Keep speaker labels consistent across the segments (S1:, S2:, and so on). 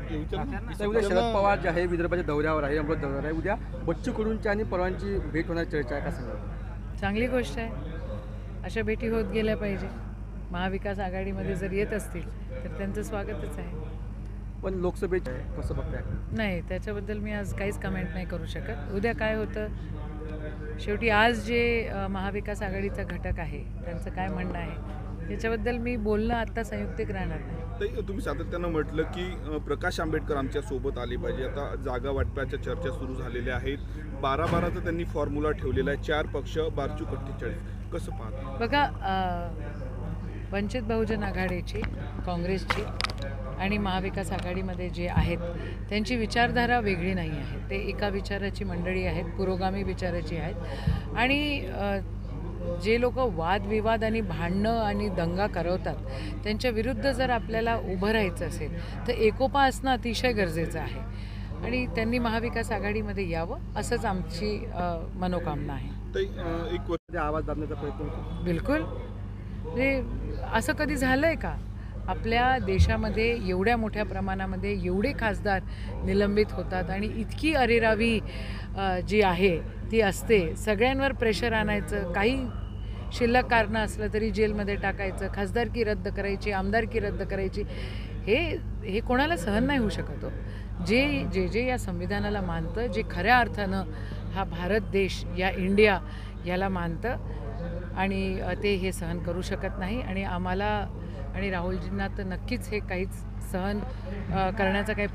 S1: उद्या शरद पवार जे आहे विदर्भाच्या दौऱ्यावर आहे, अमृत दौऱ्यावर आहे. उद्या बच्चू कडूंची आणि पवारांची भेट होण्याची चर्चा आहे. का सांगा?
S2: चांगली गोष्ट आहे. अशा भेटी होत गेल्या पाहिजे. महाविकास आघाडीमध्ये जर येत असतील तर त्यांचं स्वागतच आहे.
S1: पण लोकसभेचे कसं बघताय?
S2: नाही, त्याच्याबद्दल मी आज काहीच कमेंट नाही करू शकत. उद्या काय होतं, शेवटी आज जे महाविकास आघाडीचा घटक आहे त्यांचं काय म्हणणं आहे याच्याबद्दल मी बोलणं आत्ता संयुक्तिक राहणार नाही.
S3: तुम्ही सातत्यानं म्हटलं की प्रकाश आंबेडकर आमच्या सोबत आले पाहिजे. आता जागा वाटपाच्या चर्चा सुरू झालेल्या आहेत. 12-12चा त्यांनी फॉर्म्युला ठेवलेला आहे. 4 पक्ष 12-48. कसं पाहता?
S2: बघा, वंचित बहुजन आघाडीची, काँग्रेसची आणि महाविकास आघाडीमध्ये जे आहेत त्यांची विचारधारा वेगळी नाही आहे. ते एका विचाराची मंडळी आहेत, पुरोगामी विचाराची आहेत. आणि जे लोक वादविवाद आणि भांडणं आणि दंगा करवतात त्यांच्या विरुद्ध जर आपल्याला उभं राहायचं असेल तर एकोपा असणं अतिशय गरजेचं आहे. आणि त्यांनी महाविकास आघाडीमध्ये यावं असंच आमची मनोकामना आहे.
S3: एक
S1: आवाज दाबण्याचा प्रयत्न होतो.
S2: बिलकुल. असं कधी झालं आहे का? आपल्या देशामध्ये एवढ्या मोठ्या प्रमाणामध्ये एवढे खासदार निलंबित होतात आणि इतकी अरेरावी जी आहे ती असते. सगळ्यांवर प्रेशर आणायचं, काही शिल्लक कारणं असलं तरी जेलमध्ये टाकायचं, खासदारकी रद्द करायची, आमदारकी रद्द करायची. हे कोणाला सहन नाही होऊ शकत हो. जे या संविधानाला मानतं, जे खऱ्या अर्थानं हा भारत देश, या इंडिया याला मानतं आणि ते हे सहन करू शकत नाही. आणि आम्हाला आणि राहुलजींना तर नक्कीच हे काहीच सहन करण्याचा काही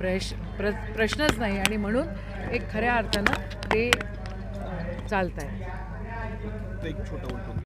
S2: प्रश्नच नाही. आणि म्हणून एक खऱ्या अर्थानं ते चालत आहे.
S3: एक छोटा